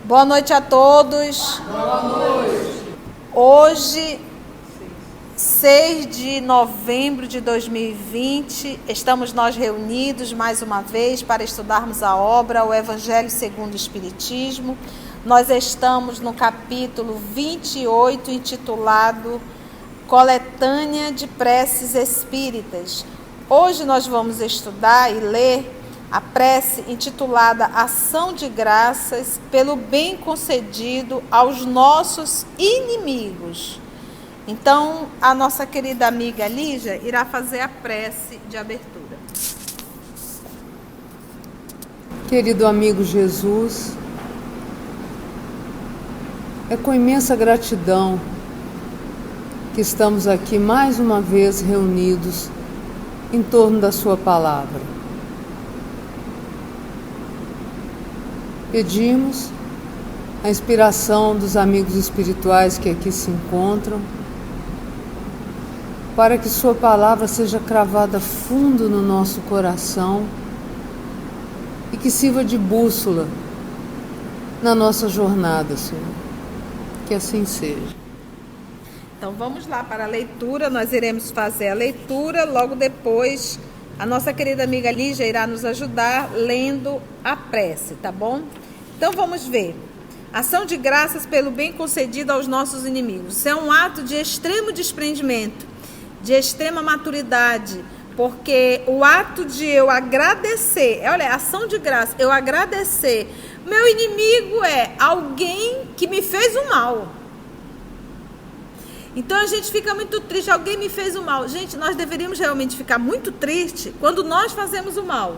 Boa noite a todos. Boa noite. Hoje, 6 de novembro de 2020, estamos nós reunidos mais uma vez para estudarmos a obra O Evangelho segundo o Espiritismo. Nós estamos no capítulo 28, intitulado Coletânea de Preces Espíritas. Hoje nós vamos estudar e ler a prece intitulada Ação de Graças pelo bem concedido aos nossos inimigos. Então, a nossa querida amiga Lígia irá fazer a prece de abertura. Querido amigo Jesus, é com imensa gratidão que estamos aqui mais uma vez reunidos em torno da sua palavra. Pedimos a inspiração dos amigos espirituais que aqui se encontram, para que sua palavra seja cravada fundo no nosso coração e que sirva de bússola na nossa jornada, Senhor. Que assim seja. Então vamos lá para a leitura, nós iremos fazer a leitura, logo depois a nossa querida amiga Lígia irá nos ajudar lendo a prece, tá bom? Então vamos ver. Ação de graças pelo bem concedido aos nossos inimigos. Isso é um ato de extremo desprendimento, de extrema maturidade, porque o ato de eu agradecer, olha, ação de graça, eu agradecer. Meu inimigo é alguém que me fez o mal. Então a gente fica muito triste, alguém me fez o mal. Gente, nós deveríamos realmente ficar muito triste quando nós fazemos o mal.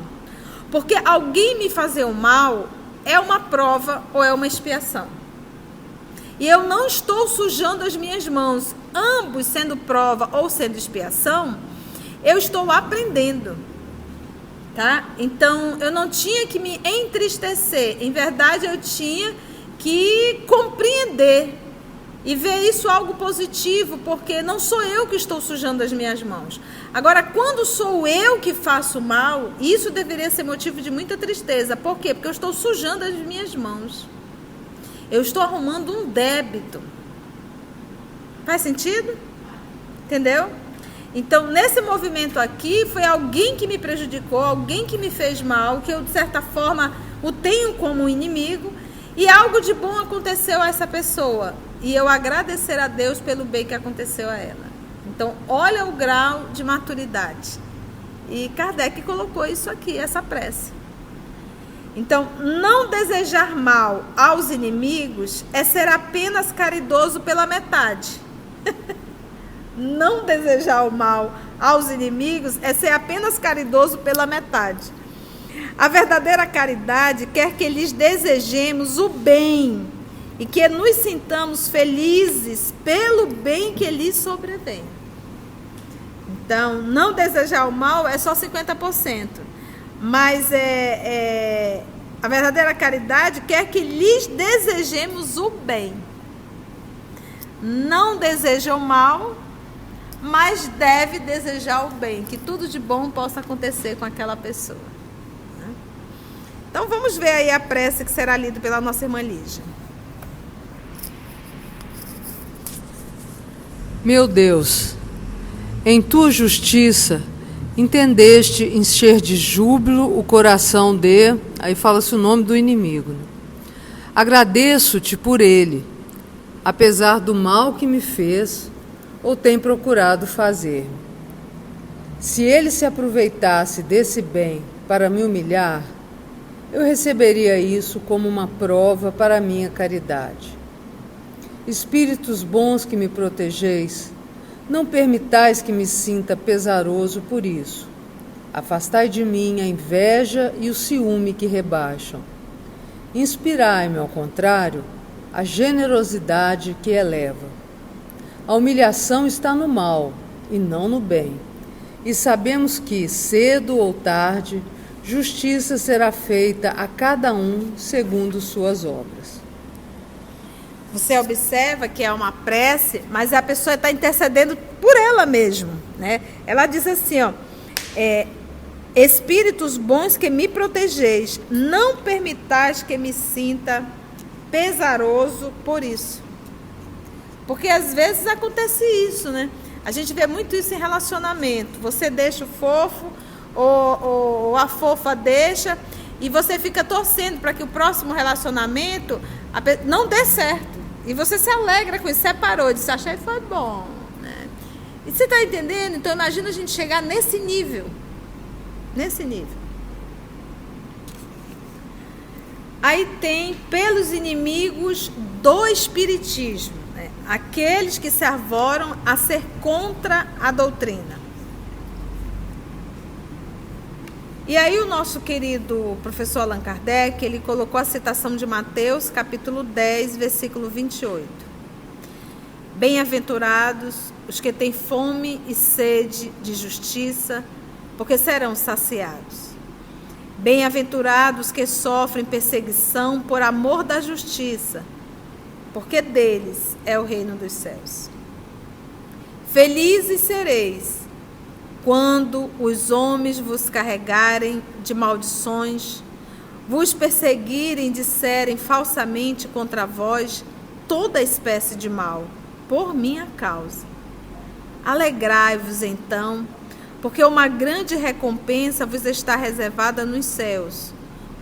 Porque alguém me fazer o mal é uma prova ou é uma expiação. E eu não estou sujando as minhas mãos, ambos sendo prova ou sendo expiação, eu estou aprendendo. Tá? Então eu não tinha que me entristecer, em verdade eu tinha que compreender e ver isso algo positivo, porque não sou eu que estou sujando as minhas mãos. Agora, quando sou eu que faço mal, isso deveria ser motivo de muita tristeza. Por quê? Porque eu estou sujando as minhas mãos. Eu estou arrumando um débito. Faz sentido? Entendeu? Então, nesse movimento aqui, foi alguém que me prejudicou, alguém que me fez mal, que eu, de certa forma, o tenho como inimigo, e algo de bom aconteceu a essa pessoa. E eu agradecer a Deus pelo bem que aconteceu a ela. Então, olha o grau de maturidade. E Kardec colocou isso aqui, essa prece. Então, não desejar mal aos inimigos é ser apenas caridoso pela metade. Não desejar o mal aos inimigos é ser apenas caridoso pela metade. A verdadeira caridade quer que lhes desejemos o bem e que nos sintamos felizes pelo bem que lhes sobrevém. Então, não desejar o mal é só 50%. Mas a verdadeira caridade quer que lhes desejemos o bem. Não deseja o mal, mas deve desejar o bem, que tudo de bom possa acontecer com aquela pessoa. Então vamos ver aí a prece que será lida pela nossa irmã Lígia. Meu Deus, em tua justiça entendeste encher de júbilo o coração de... Aí fala-se o nome do inimigo. Agradeço-te por ele, apesar do mal que me fez ou tem procurado fazer. Se ele se aproveitasse desse bem para me humilhar, eu receberia isso como uma prova para a minha caridade. Espíritos bons que me protegeis, não permitais que me sinta pesaroso por isso. Afastai de mim a inveja e o ciúme que rebaixam. Inspirai-me, ao contrário, a generosidade que eleva. A humilhação está no mal e não no bem. E sabemos que, cedo ou tarde, justiça será feita a cada um segundo suas obras. Você observa que é uma prece, mas a pessoa está intercedendo por ela mesma, né? Ela diz assim, ó, espíritos bons que me protegeis, não permitais que me sinta pesaroso por isso. Porque às vezes acontece isso, né? A gente vê muito isso em relacionamento. Você deixa o fofo, ou a fofa deixa, e você fica torcendo para que o próximo relacionamento não dê certo. E você se alegra com isso, separou, disse, achei que foi bom. Né? E você está entendendo? Então imagina a gente chegar nesse nível. Nesse nível. Aí tem pelos inimigos do espiritismo, né? Aqueles que se arvoram a ser contra a doutrina. E aí o nosso querido professor Allan Kardec, ele colocou a citação de Mateus, capítulo 10, versículo 28. Bem-aventurados os que têm fome e sede de justiça, porque serão saciados. Bem-aventurados que sofrem perseguição por amor da justiça, porque deles é o reino dos céus. Felizes sereis quando os homens vos carregarem de maldições, vos perseguirem e disserem falsamente contra vós toda espécie de mal, por minha causa. Alegrai-vos então, porque uma grande recompensa vos está reservada nos céus,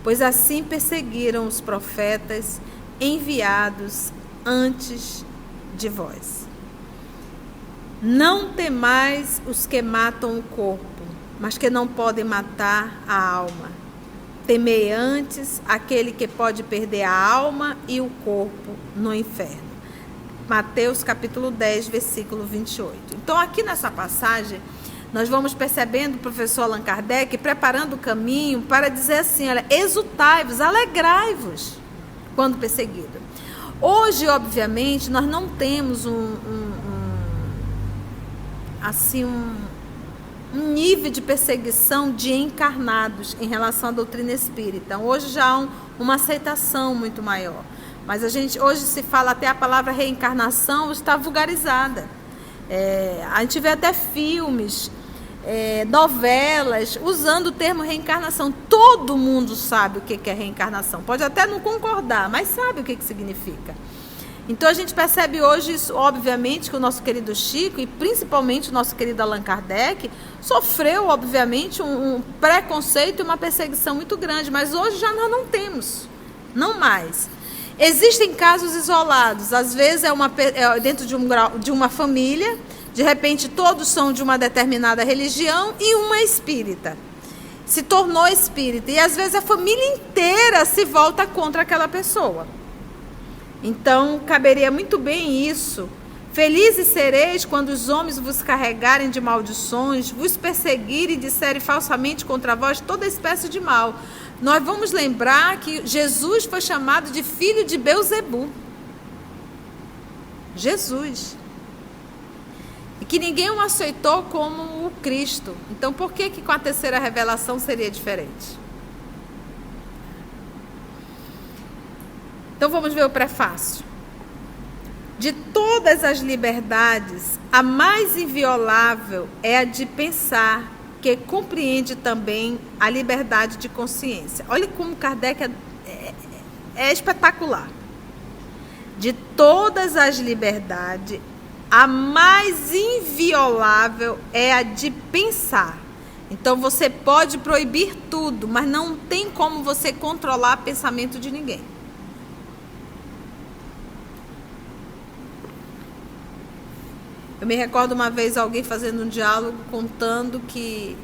pois assim perseguiram os profetas enviados antes de vós. Não temais os que matam o corpo, mas que não podem matar a alma. Temei antes aquele que pode perder a alma e o corpo no inferno. Mateus capítulo 10, versículo 28. Então aqui nessa passagem, nós vamos percebendo o professor Allan Kardec preparando o caminho para dizer assim, olha, exultai-vos, alegrai-vos quando perseguido. Hoje, obviamente, nós não temos um nível de perseguição de encarnados em relação à doutrina espírita. Hoje já há uma aceitação muito maior. Mas hoje se fala até a palavra reencarnação, está vulgarizada. A gente vê até filmes, novelas, usando o termo reencarnação. Todo mundo sabe o que é reencarnação. Pode até não concordar, mas sabe o que significa. Então a gente percebe hoje isso, obviamente, que o nosso querido Chico, e principalmente o nosso querido Allan Kardec, sofreu, obviamente, um preconceito e uma perseguição muito grande, mas hoje já nós não temos, não mais. Existem casos isolados, às vezes dentro de uma família, de repente todos são de uma determinada religião e uma é espírita. Se tornou espírita, e às vezes a família inteira se volta contra aquela pessoa. Então, caberia muito bem isso. Felizes sereis quando os homens vos carregarem de maldições, vos perseguirem e disserem falsamente contra vós toda espécie de mal. Nós vamos lembrar que Jesus foi chamado de filho de Belzebu. Jesus. E que ninguém o aceitou como o Cristo. Então, por que com a terceira revelação seria diferente? Então vamos ver o prefácio. De todas as liberdades, a mais inviolável é a de pensar, que compreende também a liberdade de consciência. Olha como Kardec é espetacular. De todas as liberdades, a mais inviolável é a de pensar. Então você pode proibir tudo, mas não tem como você controlar o pensamento de ninguém. Eu me recordo uma vez alguém fazendo um diálogo contando que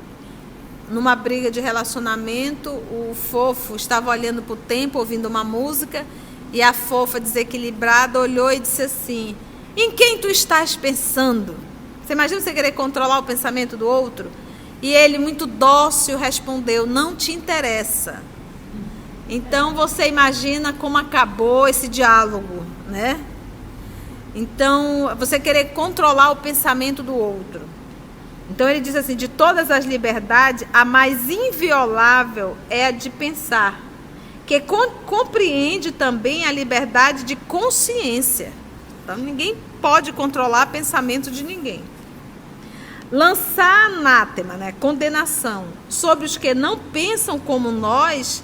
numa briga de relacionamento o fofo estava olhando para o tempo, ouvindo uma música, e a fofa, desequilibrada, olhou e disse assim: em quem tu estás pensando? Você imagina você querer controlar o pensamento do outro? E ele, muito dócil, respondeu: não te interessa. Então você imagina como acabou esse diálogo, né? Então, você querer controlar o pensamento do outro. Então, ele diz assim, de todas as liberdades, a mais inviolável é a de pensar, que compreende também a liberdade de consciência. Então, ninguém pode controlar o pensamento de ninguém. Lançar anátema, né, condenação, sobre os que não pensam como nós,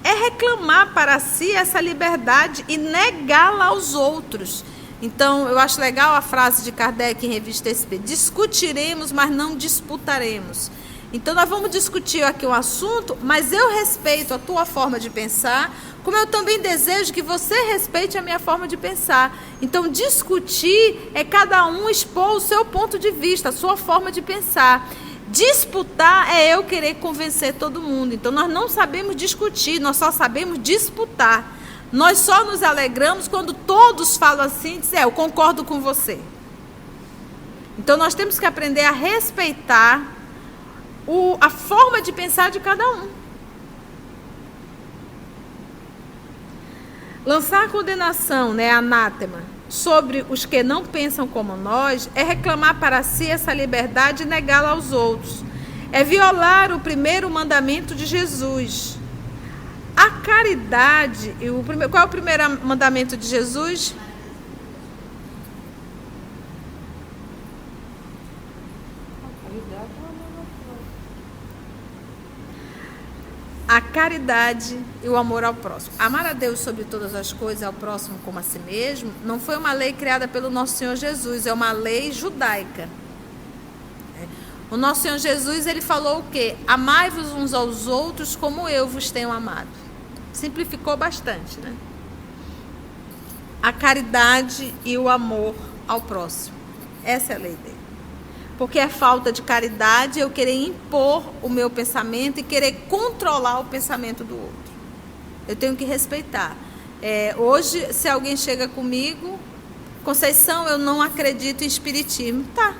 é reclamar para si essa liberdade e negá-la aos outros. Então, eu acho legal a frase de Kardec em Revista Espírita: discutiremos, mas não disputaremos. Então, nós vamos discutir aqui um assunto, mas eu respeito a tua forma de pensar, como eu também desejo que você respeite a minha forma de pensar. Então, discutir é cada um expor o seu ponto de vista, a sua forma de pensar. Disputar é eu querer convencer todo mundo. Então, nós não sabemos discutir, nós só sabemos disputar. Nós só nos alegramos quando todos falam assim e dizem: eu concordo com você. Então, nós temos que aprender a respeitar a forma de pensar de cada um. Lançar condenação, anátema, sobre os que não pensam como nós, é reclamar para si essa liberdade e negá-la aos outros. É violar o primeiro mandamento de Jesus. A caridade, qual é o primeiro mandamento de Jesus? A caridade e o amor ao próximo. Amar a Deus sobre todas as coisas e ao próximo como a si mesmo não foi uma lei criada pelo nosso Senhor Jesus, é uma lei judaica. O nosso Senhor Jesus, ele falou o quê? Amai-vos uns aos outros como eu vos tenho amado. Simplificou bastante, né? A caridade e o amor ao próximo. Essa é a lei dele. Porque é falta de caridade eu querer impor o meu pensamento e querer controlar o pensamento do outro. Eu tenho que respeitar. Hoje, se alguém chega comigo: Conceição, eu não acredito em espiritismo. Tá.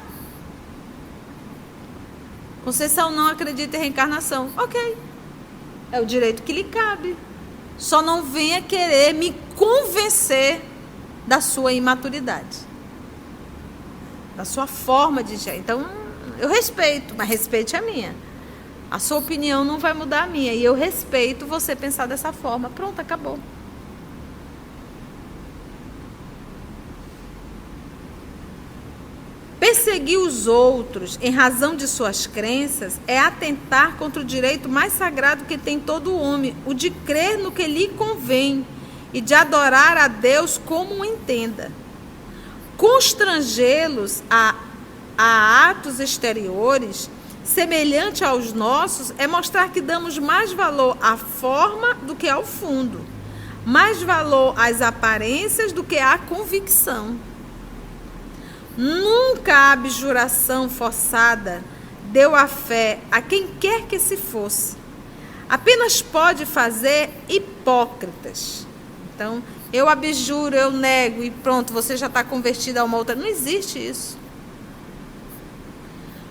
Conceição, não acredita em reencarnação. Ok. É o direito que lhe cabe. Só não venha querer me convencer da sua imaturidade, da sua forma de enxergar. Então, eu respeito, mas respeite a minha. A sua opinião não vai mudar a minha. E eu respeito você pensar dessa forma. Pronto, acabou. Perseguir os outros em razão de suas crenças é atentar contra o direito mais sagrado que tem todo homem, o de crer no que lhe convém e de adorar a Deus como o entenda. Constrangê-los a atos exteriores semelhante aos nossos é mostrar que damos mais valor à forma do que ao fundo, mais valor às aparências do que à convicção. Nunca a abjuração forçada deu a fé a quem quer que se fosse. Apenas pode fazer hipócritas. Então, eu abjuro, eu nego e pronto, você já está convertido a uma outra. Não existe isso.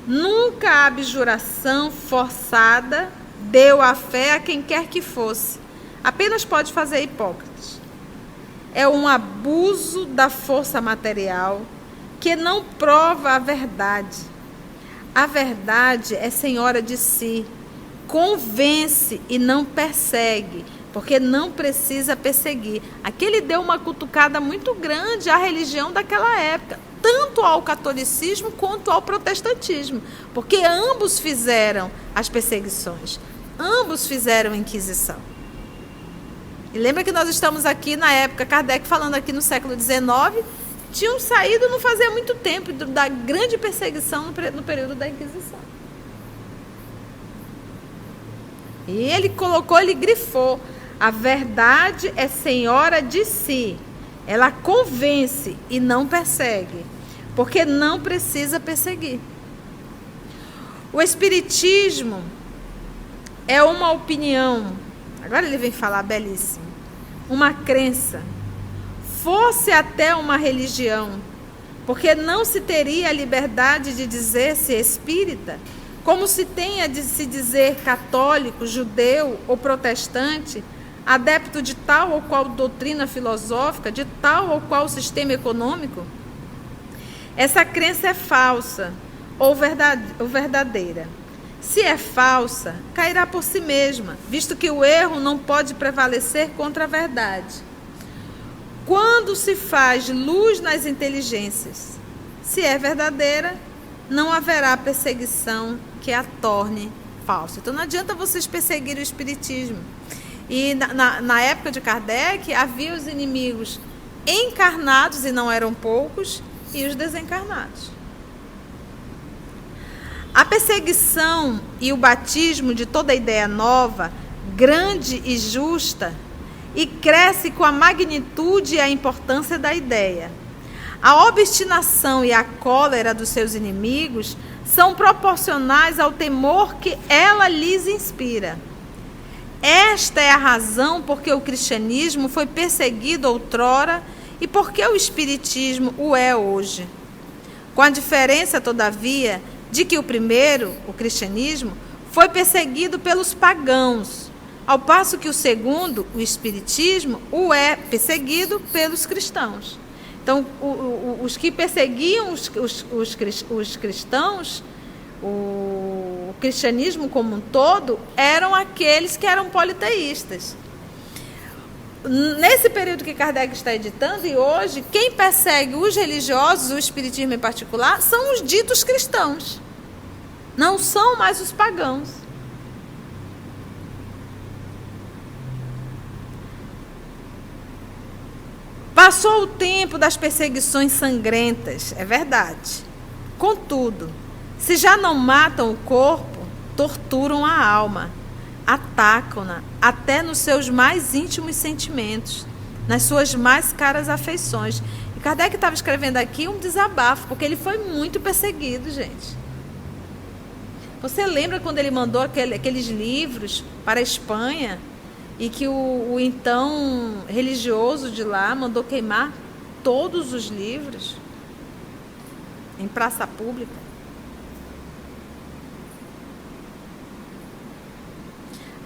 Nunca a abjuração forçada deu a fé a quem quer que fosse. Apenas pode fazer hipócritas. É um abuso da força material que não prova a verdade. A verdade é senhora de si. Convence e não persegue, porque não precisa perseguir. Aqui ele deu uma cutucada muito grande à religião daquela época, tanto ao catolicismo quanto ao protestantismo, porque ambos fizeram as perseguições, ambos fizeram a Inquisição. E lembra que nós estamos aqui na época, Kardec falando aqui no século XIX, tinham saído não fazia muito tempo da grande perseguição no período da Inquisição. E ele colocou, ele grifou: a verdade é senhora de si. Ela convence e não persegue, porque não precisa perseguir. O Espiritismo é uma opinião, agora ele vem falar belíssimo, uma crença, fosse até uma religião, porque não se teria a liberdade de dizer-se espírita, como se tenha de se dizer católico, judeu ou protestante, adepto de tal ou qual doutrina filosófica, de tal ou qual sistema econômico. Essa crença é falsa ou verdadeira. Se é falsa, cairá por si mesma, visto que o erro não pode prevalecer contra a verdade. Quando se faz luz nas inteligências, se é verdadeira, não haverá perseguição que a torne falsa. Então não adianta vocês perseguirem o Espiritismo. E na época de Kardec, havia os inimigos encarnados, e não eram poucos, e os desencarnados. A perseguição e o batismo de toda ideia nova, grande e justa, e cresce com a magnitude e a importância da ideia. A obstinação e a cólera dos seus inimigos são proporcionais ao temor que ela lhes inspira. Esta é a razão por que o cristianismo foi perseguido outrora e por que o espiritismo o é hoje. Com a diferença, todavia, de que o primeiro, o cristianismo, foi perseguido pelos pagãos, ao passo que o segundo, o espiritismo, o é perseguido pelos cristãos. Então, os que perseguiam os cristãos, o cristianismo como um todo, eram aqueles que eram politeístas. Nesse período que Kardec está editando, e hoje, quem persegue os religiosos, o espiritismo em particular, são os ditos cristãos. Não são mais os pagãos. Passou o tempo das perseguições sangrentas, é verdade. Contudo, se já não matam o corpo, torturam a alma, atacam-na até nos seus mais íntimos sentimentos, nas suas mais caras afeições. E Kardec estava escrevendo aqui um desabafo, porque ele foi muito perseguido, gente. Você lembra quando ele mandou aqueles livros para a Espanha e que o então religioso de lá mandou queimar todos os livros em praça pública?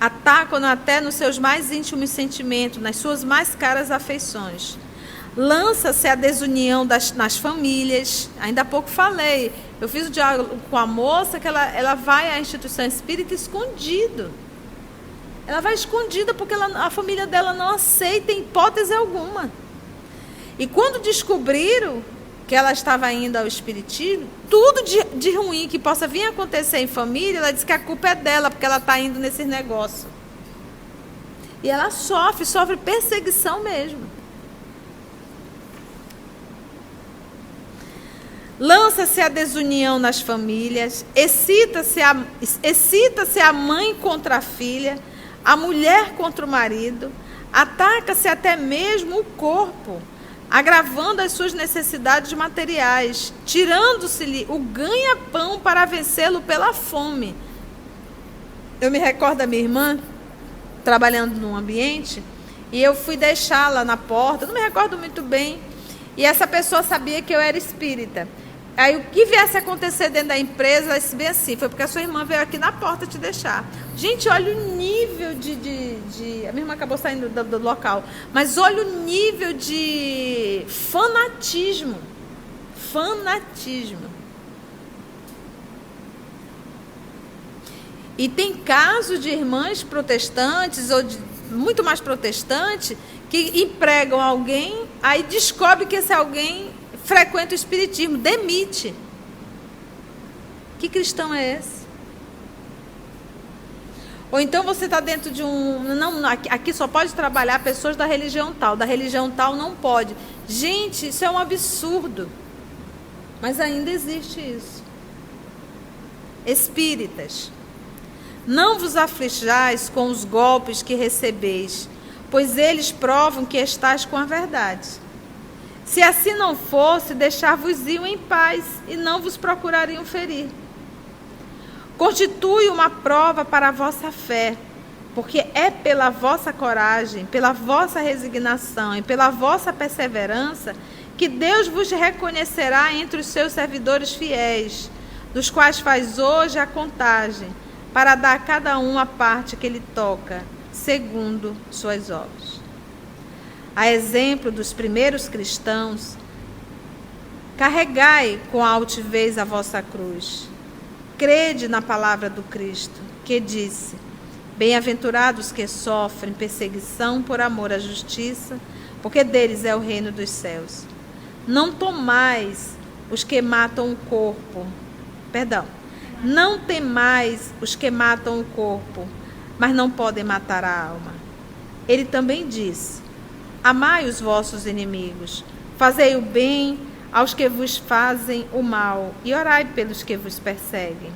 Atacam até nos seus mais íntimos sentimentos, nas suas mais caras afeições. Lança-se a desunião nas famílias. Ainda há pouco falei, eu fiz o diálogo com a moça que ela vai à instituição espírita escondido. Ela vai escondida porque a família dela não aceita em hipótese alguma. E quando descobriram que ela estava indo ao espiritismo, tudo de ruim que possa vir a acontecer em família, ela diz que a culpa é dela, porque ela está indo nesses negócios. E ela sofre perseguição mesmo. Lança-se a desunião nas famílias, excita-se a mãe contra a filha, a mulher contra o marido, ataca-se até mesmo o corpo, agravando as suas necessidades materiais, tirando-se-lhe o ganha-pão para vencê-lo pela fome. Eu me recordo da minha irmã, trabalhando num ambiente, e eu fui deixá-la na porta, não me recordo muito bem, e essa pessoa sabia que eu era espírita. Aí o que viesse a acontecer dentro da empresa, ela disse bem assim, foi porque a sua irmã veio aqui na porta te deixar. Gente, olha o nível a minha irmã acabou saindo do local, mas olha o nível de fanatismo. E tem casos de irmãs protestantes, ou muito mais protestantes, que empregam alguém, aí descobre que esse alguém frequenta o espiritismo, demite. Que cristão é esse? Ou então você está dentro de não, aqui só pode trabalhar pessoas da religião tal não pode. Gente, isso é um absurdo. Mas ainda existe isso. Espíritas, não vos aflijais com os golpes que recebeis, pois eles provam que estáis com a verdade. Se assim não fosse, deixar-vos-iam em paz e não vos procurariam ferir. Constitui uma prova para a vossa fé, porque é pela vossa coragem, pela vossa resignação e pela vossa perseverança que Deus vos reconhecerá entre os seus servidores fiéis, dos quais faz hoje a contagem, para dar a cada um a parte que lhe toca, segundo suas obras. A exemplo dos primeiros cristãos, carregai com altivez a vossa cruz. Crede na palavra do Cristo, que disse: bem-aventurados que sofrem perseguição por amor à justiça, porque deles é o reino dos céus. Não temais os que matam o corpo. Não temais os que matam o corpo, mas não podem matar a alma. Ele também disse: amai os vossos inimigos, fazei o bem aos que vos fazem o mal, e orai pelos que vos perseguem.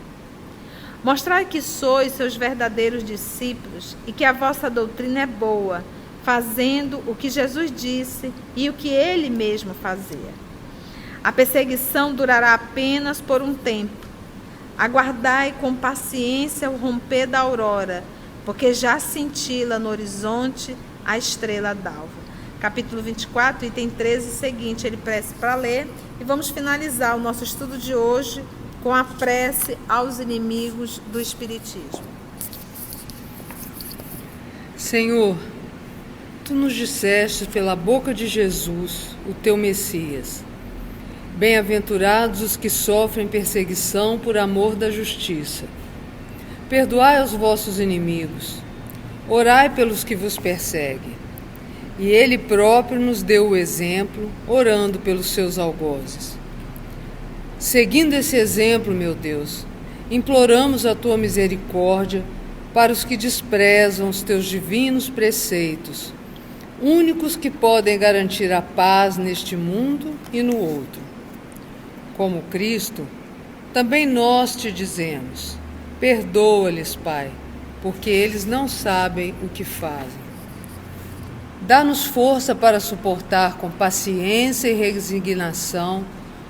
Mostrai que sois seus verdadeiros discípulos e que a vossa doutrina é boa, fazendo o que Jesus disse e o que ele mesmo fazia. A perseguição durará apenas por um tempo. Aguardai com paciência o romper da aurora, porque já cintila no horizonte a estrela d'alva. Capítulo 24, item 13 e seguinte, ele prece para ler. E vamos finalizar o nosso estudo de hoje com a prece aos inimigos do Espiritismo. Senhor, Tu nos disseste pela boca de Jesus, o Teu Messias: bem-aventurados os que sofrem perseguição por amor da justiça. Perdoai aos vossos inimigos, orai pelos que vos perseguem. E Ele próprio nos deu o exemplo, orando pelos seus algozes. Seguindo esse exemplo, meu Deus, imploramos a Tua misericórdia para os que desprezam os Teus divinos preceitos, únicos que podem garantir a paz neste mundo e no outro. Como Cristo, também nós Te dizemos: perdoa-lhes, Pai, porque eles não sabem o que fazem. Dá-nos força para suportar com paciência e resignação,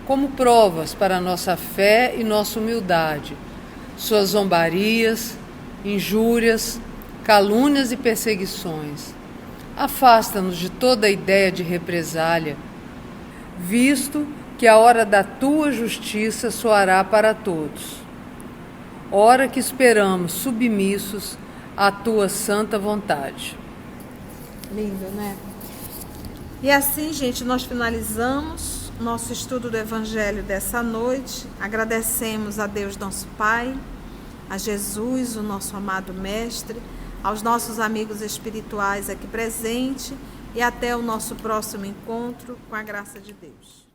como provas para nossa fé e nossa humildade, suas zombarias, injúrias, calúnias e perseguições. Afasta-nos de toda ideia de represália, visto que a hora da Tua justiça soará para todos. Hora que esperamos submissos à Tua santa vontade. Lindo, né? E assim, gente, nós finalizamos nosso estudo do Evangelho dessa noite. Agradecemos a Deus nosso Pai, a Jesus, o nosso amado Mestre, aos nossos amigos espirituais aqui presentes e até o nosso próximo encontro, com a graça de Deus.